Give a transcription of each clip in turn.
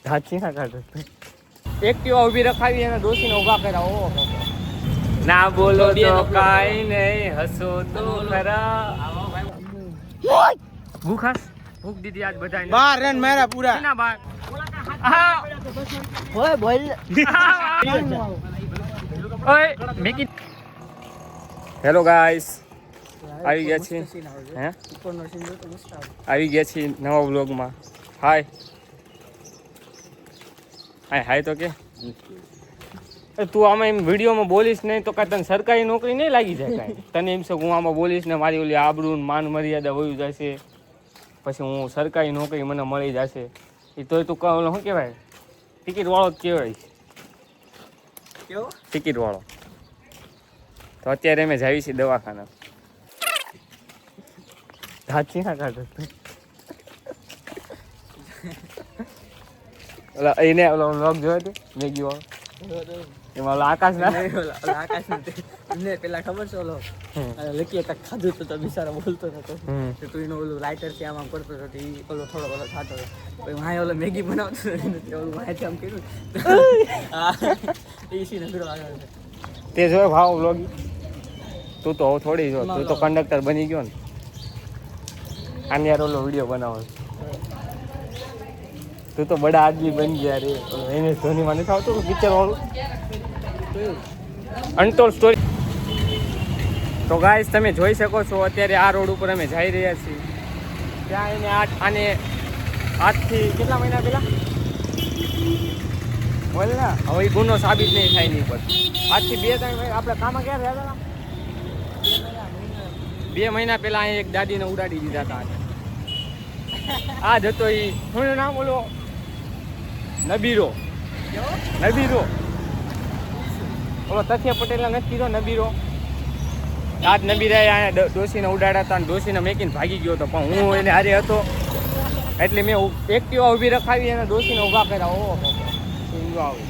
ધાચી ના કાઢો એક્ટિવા ઊભી રખાવી અને ડોસીને ઊભા કરાવો. ના બોલો તો કાઈ નહીં, હસો તો ખરા. ભૂખાસ ભૂખ દીધી આજ બધાને. બાર રન મારા પૂરા. ના બાર. ઓય બોલ. ઓય મેકી. હેલો ગાઈસ, આવી ગયા છીએ. હે આવી ગયા છીએ નવા વ્લોગમાં. હાય હાય હાય તો કે તું આમાં એમ વિડીયોમાં બોલીશ નહીં તો કાંઈ તને સરકારી નોકરી નહીં લાગી જાય કાંઈ. તને એમ છે હું આમાં બોલીશ ને મારી ઓલી આબરૂ માન મર્યાદા વયું જશે, પછી હું સરકારી નોકરી મને મળી જશે. એ તોય તું કહો શું કહેવાય, ટિકિટ વાળો જ કહેવાય. કેવો ટિકિટ વાળો? તો અત્યારે અમે જાવી છીએ દવાખાના. ધાચી ના કાઢો ઓલા એને ઓલો વ્લોગ જોયો હતો મેગી વાળો, એમાં ઓલા આકાશ ના આકાશ ને પેલા ખબર છે ઓલો લકી તક ખાધું તો બિચારો બોલતો નતો તો એનો ઓલું રાઇટર કે આમ કરતો હતો એ ઓલો થોડો ઓલો ખાતો હતો પછી વાય ઓલો મેગી બનાવતો હતો ઓલું વાય આમ કર્યું એસી ને ફેરો આગળ તે જોયો ભાવ વ્લોગ. તું તો થોડી જો, તું તો કંડક્ટર બની ગયો ને. આને યાર ઓલો વિડીયો બનાવો, તું તો બડા આદમી બની ગયા રે. એને ધોનીમાં નથી આવતું પિક્ચર વાળું અનટોલ્ડ સ્ટોરી. તો ગાઈસ તમે જોઈ શકો છો અત્યારે આ રોડ ઉપર અમે જઈ રહ્યા છીએ. ત્યાં એને આને આજથી કેટલા મહિના પહેલા બોલ ને, હવે એ ગુનો સાબિત નહીં થાય નહીં પર. આજથી 2-3 મહિના આપણે કામમાં ક્યાં રહ્યા હતા? 2 મહિના પહેલા અહીં એક દાદીને ઉડાડી દીધા હતા. આ જ હતો એ, શું નામ બોલો? નબીરો. નબીરો ઓલો તથ્ય પટેલને નથી કીધો નબીરો. આજ નબીરાએ અહીંયા ડોસીને ઉડાડ્યા હતા અને ડોસીને મેકીને ભાગી ગયો હતો, પણ હું એને હારે હતો એટલે મેં એક્ટિવા ઊભી રખાવી અને ડોસીને ઊભા કર્યા. ઓહો આવું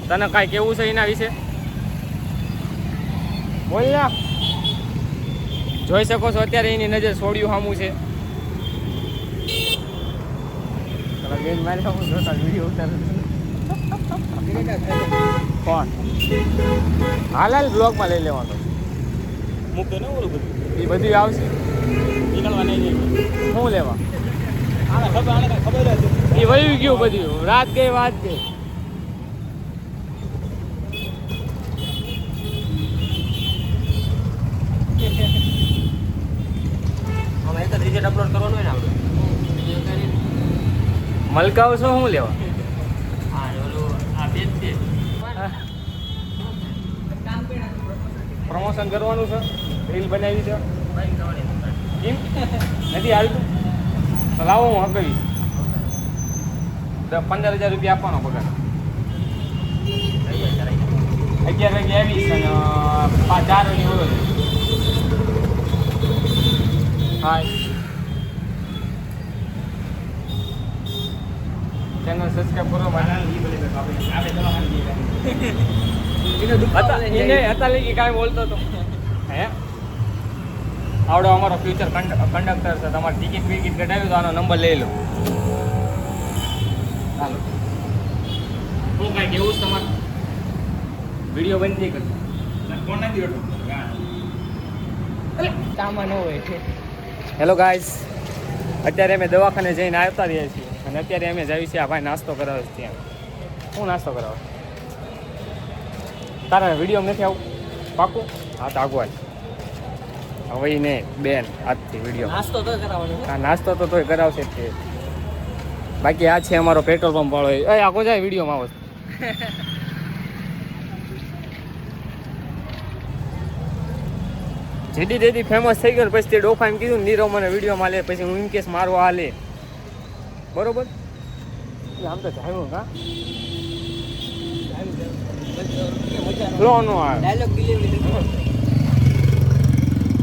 તને કાંઈ કેવું છે એના વિશે? બોલ ના. જોઈ શકો છો અત્યારે એની નજર છોડ્યું સામું છે. કોણ હાલ બ્લોગમાં લઈ લેવાનો મૂકતો ને ઓલું બધું એ બધું આવશે નીકળવા નહીં શું લેવા ખબર એ વયું ગયું બધું. રાત ગઈ વાત ગઈ. રિઝલ્ટ અપલોડ કરવાનું હોય ને આપણે મલકાઓ છો શું લેવા? પ્રમોશન કરવાનું છે, રીલ બનાવી છે કેમ નથી આવતું? તો લાવો હું હકવીશ. 15,000 રૂપિયા આપવાનો પગાર. 11 વાગે આવીશ અને 4 વાગે હોય. હાય ચેનલ સબસ્ક્રાઇબ કરો. હતા લઈ કાંઈ બોલતો હતો હે આવડો અમારો ફ્યુચર કંડક્ટર છે. તમારે ટિકિટ વિકિટ કઢાવ્યું તો આનો નંબર લઈ લો. ચાલો શું કાંઈ કેવું છે તમારે? વિડીયો બંધ નહીં કરતો કોણ નથી કામમાં ન હોય. હેલો ગાઈસ, અત્યારે અમે દવાખાને જઈને આવતા રહ્યા છીએ અને અત્યારે અમે જઈએ છીએ આ ભાઈ નાસ્તો કરાવે છે ત્યાં. શું નાસ્તો કરાવે? તારા વિડીયો નથી આવું પાકું? હા તો આગળ હવે ને બેન આજથી વિડીયો નાસ્તો તો કરાવવાનો. હા નાસ્તો તો તોય કરાવશે જ તે. બાકી આ છે અમારો પેટ્રોલ પંપ વાળો. એ આખો જાય વિડીયોમાં આવે. જેથી જેથી ફેમસ થઈ ગયો પછી તે ડોફા એમ કીધું નીરવ મને વિડીયોમાં લે, પછી હું એમ કેસ મારવા આ લે બરોબર. આમ તો જાણ્યું હા લો નો આવે ડાયલોગ ડિલિવરી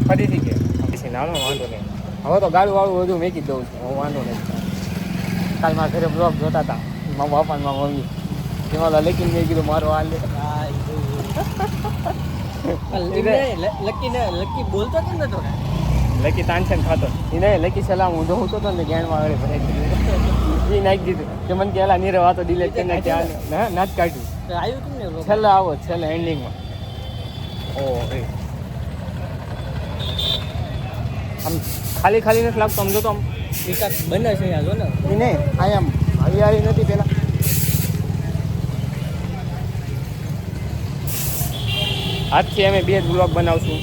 ફરીથી કે નાનો વાંધો નહીં. હવે તો ગાડું વાળું બધું મેકી દઉં છું હું, વાંધો નહીં. કાલ મારા ઘરે બ્લોગ જોતા હતા મારા બાપા ને મારા મમ્મી, એમાં લકીને મેં કીધું મારો હાલ લકી બોલતો કેમ નતો? લકી તાનસેન ખાતો એને લકી સલામ હું દઉં તો ને જ્ઞાનમાં આવે ભરાઈ ઈ નાખી દીધું કે મને કે એલા નીરવ આ તો ડિલીટ કરી નાખી ના ના જ કાઢ્યું તો આવ્યું કેમ ને vlog? છેલ્લે આવો છેલ્લે એન્ડિંગમાં ઓ રે આમ ખાલી ખાલી નથી લાગતો આમ જો તો આમ વિકાસ બને છે અહીંયા જો ને એ નહીં અહીંયા હરિયાળી નથી પેલા આજથી અમે 2 જ બ્લોગ બનાવશું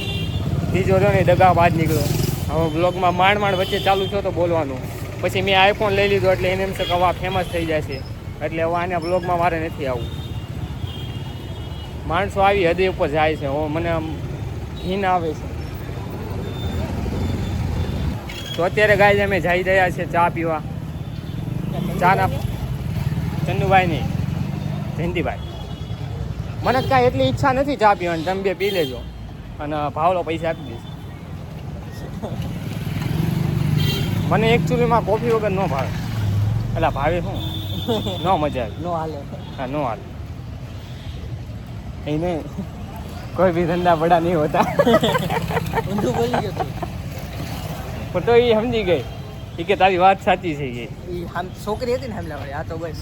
ત્રીજો રહ્યો ને દગા બાદ નીકળ્યો હવે બ્લોગમાં માંડ વચ્ચે ચાલુ થયો તો બોલવાનું પછી મેં આઈફોન લઈ લીધો એટલે એને એમ છે કે હવે ફેમસ થઈ જાય છે એટલે હવે આના બ્લોગમાં મારે નથી આવવું માણસો આવી હૃદય ઉપર જાય છે હવે મને આમ ઘીન આવે છે તો અત્યારે ગાય અમે જઈ રહ્યા છે ચા પીવા ચા ના ચંદુભાઈ નહીં જયંતિભાઈ મને કાંઈ એટલી ઈચ્છા નથી ચા પીવાની તમે બે પી લેજો અને ભાવલો પૈસા આપી દઈશ મને એકચ્યુઅલીમાં કોફી વગર ન ભાવે એટલે ભાવે શું ન મજા આવે નો હાલે હા નો હાલ એ નહીં કોઈ બી ધંધા બડા નહીં હોતા ઊંધું બોલી ગયો તું પણ તો એ સમજી ગઈ એ કે તારી વાત સાચી છે એ ઈ છોકરી હતી ને હમલા વાળી આ તો બસ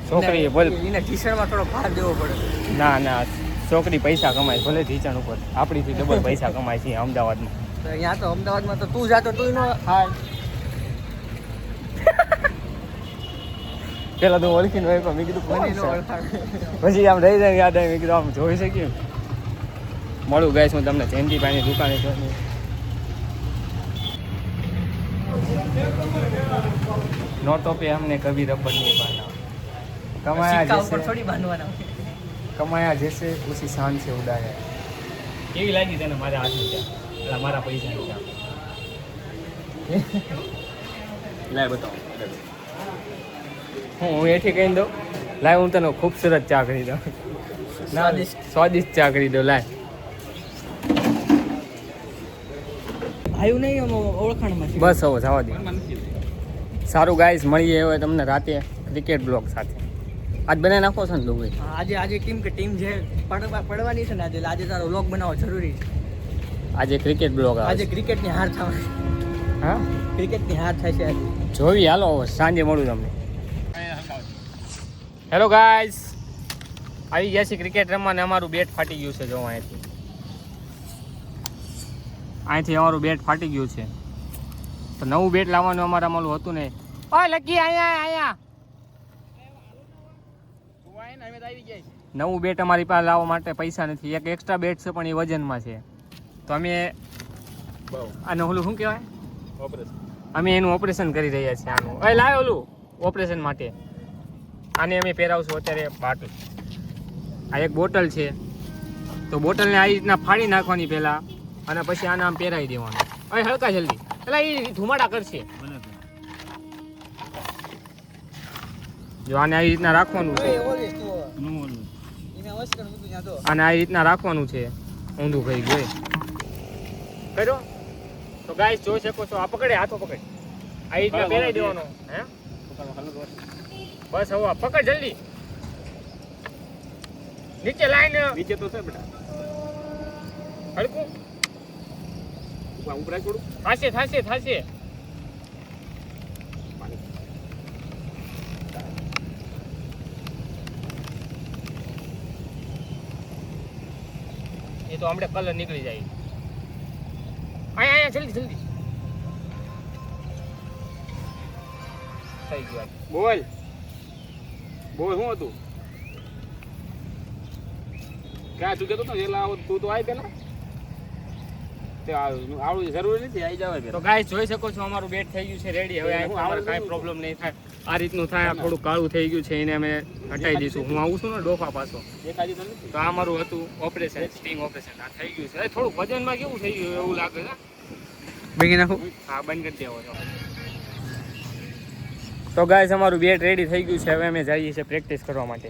છોકરી બોલ એને ટીશર્ટમાં થોડો ભાર દેવો પડે ના ના છોકરી પૈસા કમાય ભલે ઢીચણ ઉપર આપણીથી ડબલ પૈસા કમાય છે અમદાવાદમાં તો અહીંયા તો અમદાવાદમાં તો તું જાતો તું નો હા પેલા તો ઓળખીને હોય પણ મેં કીધું મને કોણ નો છે? ઓળખાણ પછી આમ રહી જાય યાદ આવી મેં કીધું આમ જોઈ શકીએ મળું ગાઈશ હું તમને જયંતિભાઈની દુકાને જોઈને नोटों पे हमने कभी रबर नहीं बांधा कमाया સિક્કા ઉપર जैसे થોડી બાંધવાના कमाया जैसे उसी शान से उड़ाया કેવી લાગી તને મારા હાથની ચા એટલે મારા પૈસાની ચા લાય બતાવો હું એથી કહી દઉં લાય હું તને ખૂબસૂરત ચા કરી દઉં ના સ્વાદિષ્ટ ચા કરી દઉં લાય આવ્યું નહીં આમ ઓળખાણમાં છે. બસ હવે જવા દે સારું ગાઈસ મળીએ હવે તમને રાતે ક્રિકેટ બ્લોગ સાથે આજ બનાવી નાખો છે ને દુબઈ આજે કેમ કે ટીમ જે પડવાની છે ને આજે આજે તારો વ્લોગ બનાવવો જરૂરી છે આજે ક્રિકેટ બ્લોગ આજે આવે ક્રિકેટની હાર થવાની હા ક્રિકેટની હાર થાય છે આજે જોવી હાલો હવે સાંજે મળું તમને હેલો ગાઈસ આવી ગયા છે ક્રિકેટ રમવા ને અમારું બેટ ફાટી ગયું છે જો અહીંથી અમારું બેટ ફાટી ગયું છે તો નવું બેટ લાવવાનું અમારે અમારું હતું ને ઓય લકી અહીંયા નવું બેટ અમારી પાસે લાવવા માટે પૈસા નથી એક એક્સ્ટ્રા બેટ છે પણ એ વજનમાં છે તો અમે આને ઓલું શું કહેવાય અમે એનું ઓપરેશન કરી રહ્યા છીએ આનું એ લાવ ઓલું ઓપરેશન માટે આને અમે પહેરાવશું અત્યારે બાટલ આ એક બોટલ છે તો બોટલને આ રીતના ફાડી નાખવાની પહેલાં અને પછી આને આમ પહેરાવી દેવાનું હવે હલકા જલ્દી એટલે એ ધુમાડા કરશે જો આને આવી રીતના રાખવાનું છે આને આવી રીતના રાખવાનું છે ઊંધું ભાઈ ગઈ કર્યો તો ગાઈસ જોઈ શકો છો આ પકડે હાથો પકડ આ રીતના પહેરાવી દેવાનો હે બસ હવે પકડ જલ્દી નીચે લાઈન નીચે તો છે બેટા હલકું ઉપરા છોડું થાશે એ તો આપણે કલર નીકળી જાય અહીંયા જલ્દી થઈ ગયું બોલ શું હતું ક્યાં તું કહેતો હતો જેલા તું તો આવી પેલા આવડું જરૂરી નથી આવી જવાય તો ગાઈસ જોઈ શકો છો અમારું બેટ થઈ ગયું છે રેડી હવે કાંઈ પ્રોબ્લેમ નહીં થાય આ રીતનું થાય આ થોડું કાળું થઈ ગયું છે એને અમે હટાવી દઈશું હું આવું છું ને ડોફા પાછો તો આ મારું હતું ઓપરેશન સ્ટિંગ ઓપરેશન આ થઈ ગયું છે થોડું વજનમાં કેવું થઈ ગયું એવું લાગે છે ભેગી નાખું હા બંધ કરી દેવો તો ગાઈસ અમારું બેટ રેડી થઈ ગયું છે હવે અમે જઈએ છીએ પ્રેક્ટિસ કરવા માટે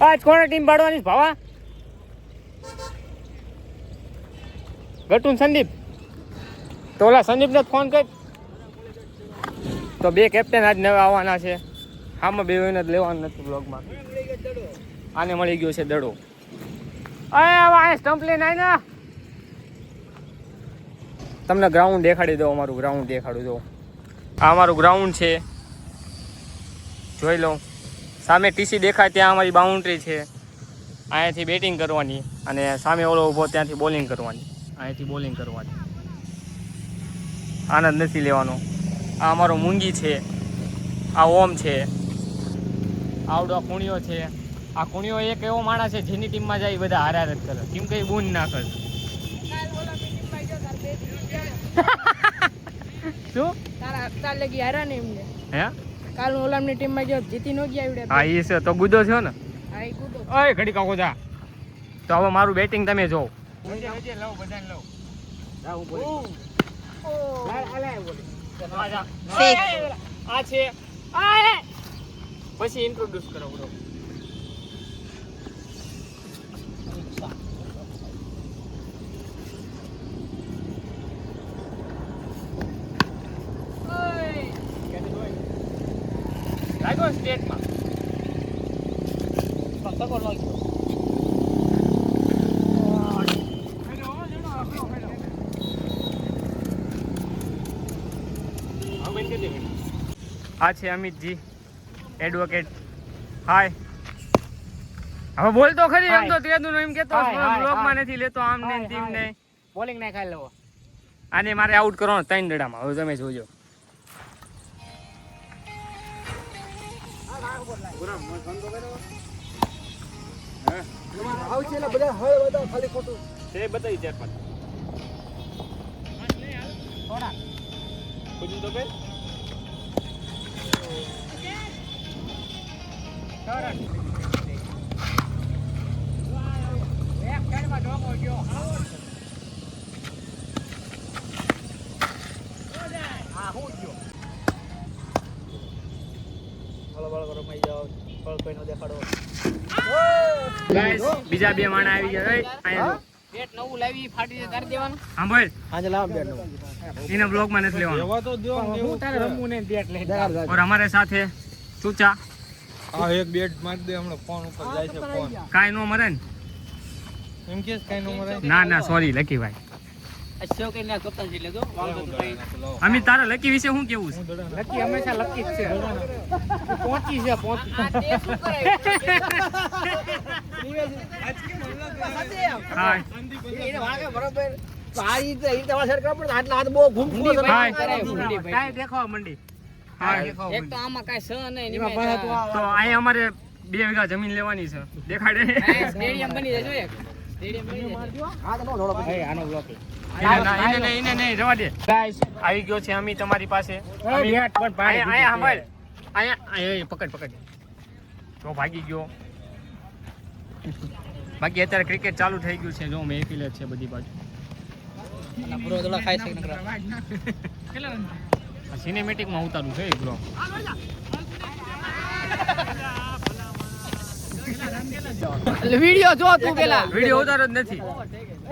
આજ કોને ટીમ પાડવાની ભાવા ગટુન સંદીપ તો ઓલા સંદીપને ફોન કર તો બે કેપ્ટન આજ નવા આવવાના છે આમાં બે જ લેવાનું નથી બ્લોગમાં આને મળી ગયો છે દડો આ સ્ટમ્પ લઈને આવી ને તમને ગ્રાઉન્ડ દેખાડી દો અમારું ગ્રાઉન્ડ દેખાડું દો આ અમારું ગ્રાઉન્ડ છે, જોઈ લો. સામે ટીસી દેખાય ત્યાં અમારી બાઉન્ડ્રી છે. અહીંયાથી બેટિંગ કરવાની અને સામે ઓલો ઊભો ત્યાંથી બોલિંગ કરવાની. અહીંયાથી બોલિંગ કરવાની. આનંદ નથી લેવાનો. આ અમારો મૂંગી છે, આ ઓમ છે, આવડો કુણિયો છે. આ કુણિયો એક એવો માણસ છે જેની ટીમમાં જાય બધા હાર જ કરે, કેમ કે બૂન ના કરે. શું તાર લગી હારા ને એમને હે કાલ ઓલામની ટીમમાં ગયો જીતી નો ગયા આવડે. હા એ છે તો ગુદો થયો ને. હા એ કૂદો. ઓય ઘડી કાકો જા. તો હવે મારું બેટિંગ તમે જોવો. આ છે પછી ઇન્ટ્રોડ્યુસ કરો બ્રો. લાગો સ્ટેટમાં આ છે અમિતજી એડવોકેટ. હાય. હવે બોલ તો ખરી. એમ તો તેનું એમ કેતો બ્લોગમાં નથી લેતો આમ ને તેમ ને. બોલિંગ ના ખાઈ લેવો. આને મારે આઉટ કરવાનો 3 દડામાં. હવે તમે જોજો. બીજા બે માણા આવી ગયા. બેટ નવું લાવી ફાટી દે તાર દેવાનું. હા ભાઈ આજે લાવ બેટ નો એને બ્લોગ માં નથી લેવાનો. હું તારે રમવું ને બેટ લઈ. और हमारे साथ है चूचा. આ એક બેટ માર દે હમણાં ફોન ઉપર જાય છે ફોન કાઈ નો મરે ને. એમ કે કઈ નો મરે ના ના સોરી લકી ભાઈ. અચ્છો કે ના કપ્તાન છે લેજો વાળો તો ભાઈ અમિત તારા લકી વિશે શું કેવું છે? લકી હંમેશા લકી જ છે. પહોંચી છે પહોંચી. હાય એને વાગે બરોબર સારી રીતે ઈ તમારે સર કપડ આટલા હાથ બહુ ઘૂમફો છે. હાય મંડી ભાઈ. કાઈ દેખાવા મંડી. હાય એક તો આમાં કાઈ સ નહીં એમાં પાછા તું તો અહીં અમારે 2 વીઘા જમીન લેવાની છે. દેખાડે. સ્ટેડિયમ બની જશે એક. સ્ટેડિયમ બની જશે. હા તો નો ધોળો પછી આનો બ્લોક. એને નહીં જવા દે. ગાઈસ આવી ગયો છે અમિત તમારી પાસે. બેટ પણ પાડી અહીંયા સાંભળ. અહીંયા પકડ. તો ભાગી ગયો. બાકી અત્યારે ક્રિકેટ ચાલુ થઈ ગયું છે. જો મહેફિલ જ છે બધી બાજુ. પૂરો ધોળા ખાઈ શકે નકરા સિનેમેટિક માં ઉતારું છે બ્રો. વિડિયો જો તું પેલા. વિડિયો ઉતારો જ નથી.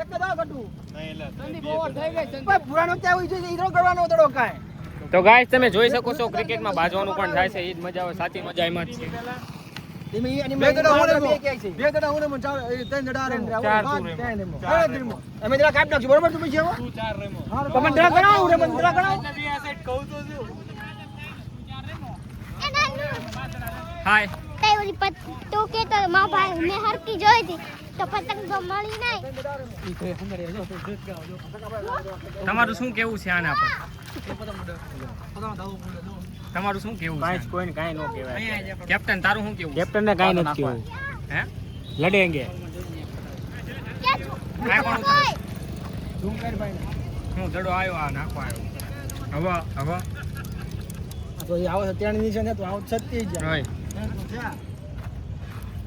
એક દા કટુ સંદીપ ઓવર થઈ ગઈ. ભાઈ પુરાણો ત્યાં હોય છે ઈધરો કરવાનો દડો કાય તો ગાઈસ તમે જોઈ શકો છો ક્રિકેટમાં બાજવાનું પણ થાય છે. એ જ મજા આવે. સાચી મજા એમાં જ છે. ધીમે ઈ બે દડા હોને બે કે છે બે દડા હોને મન ચાર ત્રણ દડા રે ચાર તું રેમો. અમે જરા કાપ નાખજો બરોબર તું પછી આવો તું 4 રેમો તમે જરા ગણાવો રે મને જરા ગણાવો બે આ સાઈડ કહું તો જો હાય કઈ ઓલી તો કે તો માં ભાઈ મેં હરકી જોઈ હતી તો પતંગ તો મળી નહીં. તમારું શું કેવું છે આના પર? તમારું શું કેવું છે? કોઈને કાઈ નો કહેવાય. કેપ્ટન તારું શું કેવું? કેપ્ટન ને કાઈ નથી કહેવું. હે લડેંગે. આ કોણ ઉતરે? હું જડો આવ્યો આ નાખવા આવ્યો. હવે તો ઈ આવો ત્યાંની નીચે ને તો આવો છત્તી જ હોય.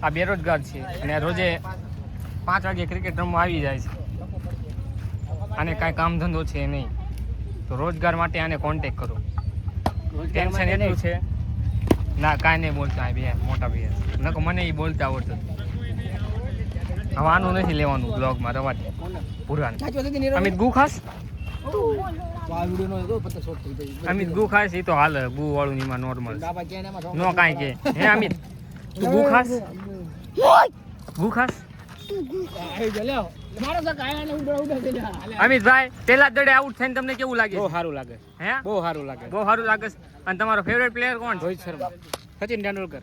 આ બેરોજગાર છે અને રોજે 5 વાગે ક્રિકેટ રમવા આવી જાય છે. આને કાંઈ કામ ધંધો છે નહીં, તો રોજગાર માટે આને કોન્ટેક કરો. ટેન્શન એટલું છે ના કાંઈ નહીં બોલતા બે મોટા બે નકો મને એ બોલતા આવડતું. હવે આનું નથી લેવાનું બ્લોગમાં રવા દે પુરાણ. અમિત ગુ ખાસ તો આ વિડિયો નો તો પત્તા શોટ થઈ ગઈ અમિત ગુ ખાસ એ તો હાલ ગુ વાળું નીમાં નોર્મલ બાબા કે એમાં નો કાંઈ કે હે અમિત તું ગુ ખાસ ગુ ખાસ આઈ જ લ્યો અમિતભાઈ પેલા જ દડે આઉટ થઈને તમને કેવું લાગે બહુ છે? સારું લાગે હે બહુ સારું લાગે બહુ સારું લાગે છે. અને તમારો ફેવરેટ પ્લેયર કોણ છે? રોહિત શર્મા સચિન તેંડુલકર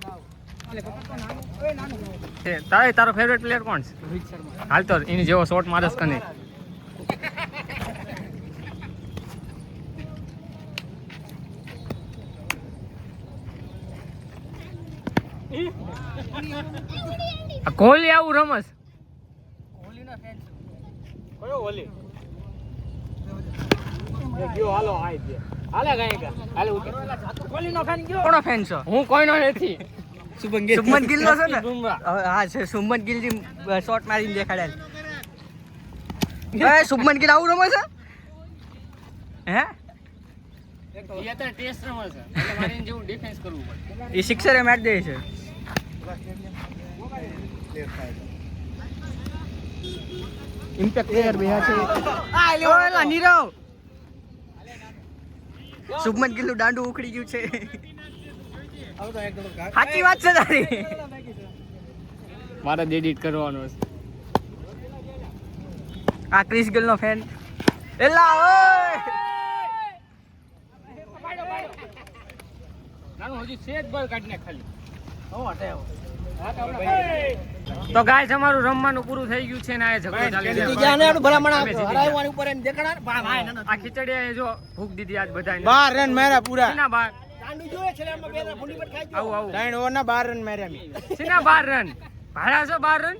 તારો ફેવરેટ પ્લેયર કોણ છે? રોહિત શર્મા હાલ તો એની જેવો શોટ મારસ કને. આ કોહલી આવું રમસ. કયો ઓલી ગયો હાલો આઈ દે હાલે ગાયકા હાલે ઉતર કોહલીનો ફેન ગયો કોનો ફેન છો? હું કોઈનો નથી. શુભમન ગિલ નો છે ને બુમરાહ હા છે શુભમન ગિલ થી શોટ મારીને દેખાડેલ એ શુભમન ગિલ આવું રમે છે હે એ અત્યારે ટેસ્ટ રમસ છે એટલે મારે એની જેવું ડિફેન્સ કરવું પડે. એ સિક્સરે મારી દે છે ઇમ્પેક્ટ પ્લેયર બે છે ઓલા નીરવ શુભમન ગિલ નું દાંડું ઉખડી ગયું છે સાચી વાત છે તારી મારે એડિટ કરવાનો છે. આ ક્રિસ ગિલ નો ફેન એલા ઓય નાનું હજી સેજ બોલ કાઢીને ખાલી. તો ગાઈસ અમારું રમવાનું પૂરું થઈ ગયું છે ને આ ઝઘડો ચાલી રહ્યો છે. આ ખીચડીએ જો ભૂખ દીધી આજ બધાને. 12 રન માર્યા પૂરા. સીના બાર આવું આવું 3 ઓવરના 12 રન માર્યા મી. સીના 12 રન ભાડા છો 12 રન.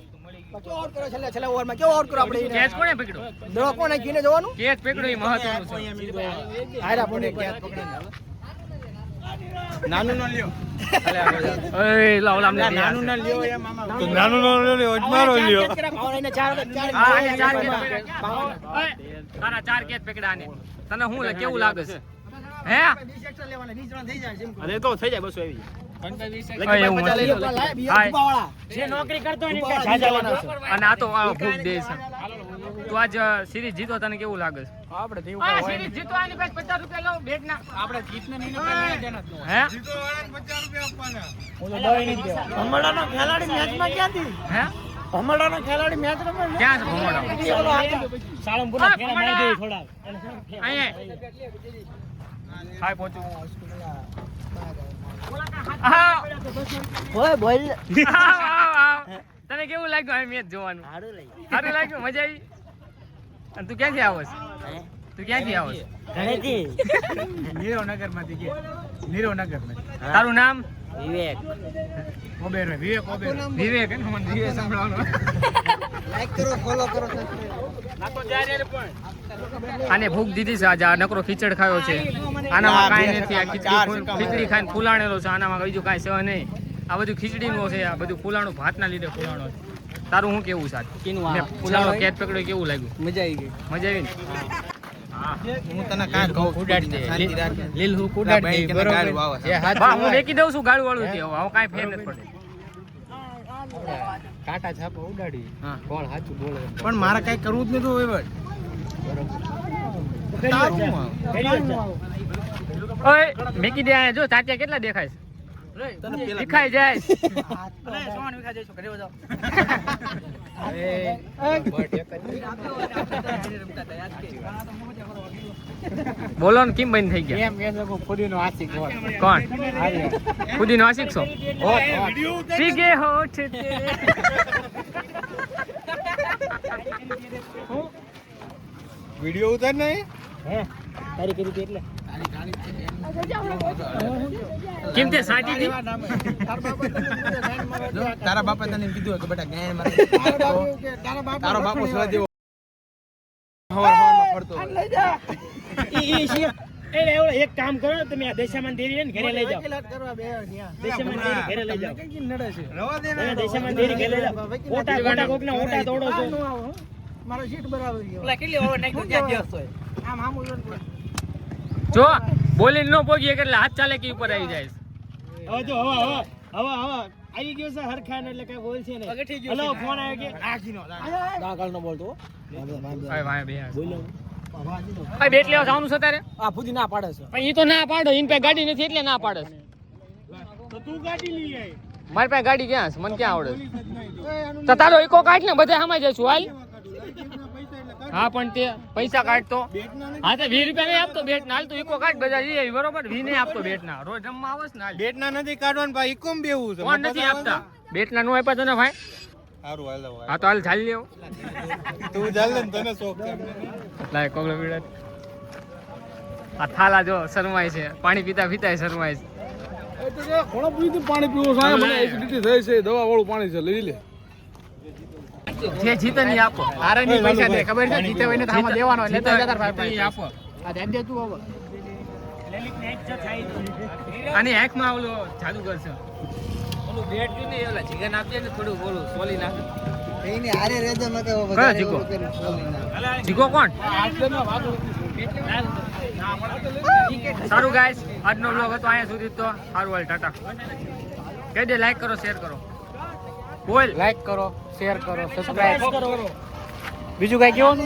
કેચ કોણે પકડ્યો? કેચ પકડ્યો એ મહત્વનું છે. નાનું ન લ્યો. ઓય લાવ લામ લે નાનું ન લ્યો એમ આમાં. તો નાનું ન લ્યો અજમારો લ્યો. આ આને 4 કેચ પકડ્યા. ઓય તારા 4 કેચ પકડ્યા ને તને શું કેવું લાગે છે? હે અરે તો થઈ જાય બસો આવી ઓય એવું નથી. હાય. જે નોકરી કરતો હોય ને કે જાજા લેતો છે અને આ તો આ ભૂખ દે છે. તું આજ સિરીઝ જીતો તને કેવું લાગે છે? આપણે દેવું આ સિરીઝ જીતો આની પાસે 50 રૂપિયા લો બેટ ના. આપણે જીતને નહીં ને દેના જ હે જીતો વાળાને 50 રૂપિયા આપવાના. હું તો દવાઈ નહીં દેવા ભમરડાનો ખેલાડી મેચમાં ક્યાંથી હે ભમરડાનો ખેલાડી મેચ રમે ને ક્યાં છે ભમરડો? સાળંગપુરના ખેલા મારી દે થોડા અહીંયા હાય પહોંચું. આવ, બોલ આવ, આવ. તને કેવું લાગ્યું આ મેચ જોવાનું? સારું લાગ્યું? મજા આવી? અને તું ક્યાંથી આવસ? તું ક્યાંથી આવસ? નીરવનગરમાંથી કે નીરવનગરમાંથી તારું નામ? વિવેક ઓબેરો વિવેક ઓબેરો વિવેક. હે ને? મને વિવેક સંભળાવવાનો. લાઈક કરો ફોલો કરો નાખો ત્યારે પણ આને ભૂખ દીધી છે આજે. આ નકરો ખીચડ ખાયો છે. આનામાં કાંઈ નથી. આ ખીચડી ખાઈને ફૂલાણેલો છે. આનામાં બીજું કાંઈ છે નહીં. આ બધું ખીચડીનું છે. આ બધું ફૂલાણું ભાતના લીધે ફૂલાણો છે. તારું શું કેવું છે આજ? કેનું આ? મેં ફૂલાણો કેચ પકડ્યો કેવું લાગ્યું? મજા આવી ગઈ મજા આવી ને? હું તને કાંઈ કહું ઉડાડી દે શાંતિ રાખ. લીલ હું ઉડાડી દે બરાબર. બરોબર જે હાથ બા, હું લેખી દઉં છું ગાળું વાળું છે. હવે કાંઈ ફેર નથી પડે. કાંટા છાપા ઉડાડી હા. કોણ સાચું બોલે પણ મારે કઈ કરવું જ નતું હવે. તારું હું આવું. ઓય મેકી દે આયા. જો તાત્યા કેટલા દેખાય છે? તને પેલા દેખાય જાય. બોલો ને કેમ બંધ થઈ ગયા? એમ એ લોકો ફોડીનો આશિક હોય કોણ? ખુદીનો આશિક છો? પીગે હોઠ તે. વિડિયો ઉતાર નહીં. હે તારી કરી હતી એટલે કેમ તે સાચી હતી? જો તારા બાપા તને કીધું કે બેટા ગાય મારે તારો બાપો સવા દેવો હવારમાં ફરતો હોય. એક કામ કરો તમે આ દેશામાન દેરી ને ઘરે લઈ જાઓ દેશામાન દેરી ઘરે લઈ જાઓ રવા દે ને. દેશામાન દેરી ઘરે લઈ જાઓ ઓટા ઓટા કોકના ઓટા તોડો છો જો બોલી ન પોગીએ એટલે હાથ ચાલે કે ઉપર આવી જાય. હવે જો હવે આવી ગયો છે હરખાન એટલે કઈ બોલ છે ને હલો ફોન આવ્યો કે દાગલ નો બોલતો ભાઈ ભાઈ બે ભાઈ બેટ લેવા જવાનું છે તારે? આ ફૂદી ના પાડે છે પણ ઈ તો ના પાડો. ઈન પાસે ગાડી નથી એટલે ના પાડે છે. તો તું ગાડી લઈ આય મારી પાસે ગાડી ક્યાં છે? મને ક્યાં આવડે છે? તો તારો ઈકો કાઢ ને બધા સમાઈ જઈશું. હાલ હા પણ તે પૈસા કાઢતો હા તો 20 રૂપિયા નહીં આપતો બેટ ના હાલ તો ઈકો કાઢ બધા જઈએ બરોબર 20 નહીં આપતો બેટ ના રોજ જમવા આવસ ને હાલ. બેટના નથી કાઢવાનું ભાઈ ઇકોમ બેવું છે કોણ નથી આપતા બેટ ના નો આપ્યા તને ભાઈ સારું હાલો હા તો હાલ ચાલી લેવો તું ચાલ ને તને શોખ છે લાય કોગળો પીડા આ થાલા જો શરમાય છે પાણી પીતા પીતા શરમાય છે ઘણો પીતું પાણી પીવું સાહેબ મને એસિડિટી થઈ છે દવા વાળું પાણી છે લઈ લે જે જીતે નહીં આપો આરે ની પૈસા દે ખબર છે જીતે હોય ને તો આમાં દેવાનો એટલે તો જતા ભાઈ આપો આ દે દે તું હવે આની આંખમાં ઓલો જાદુ કરશે ઓલું બેટ ને ઓલા જીગન આપજે ને થોડું બોલું સોલી નાખ એની હારે રેજો ન કે કયો જીગો જીગો કોણ સારું ગાઈસ આજનો બ્લોગ હતો અહીંયા સુધી તો સારું હાલ ટાટા કહી દે લાઈક કરો શેર કરો બોલ લાઈક કરો શેર કરો સબસ્ક્રાઇબ કરો બીજું કઈ કેવું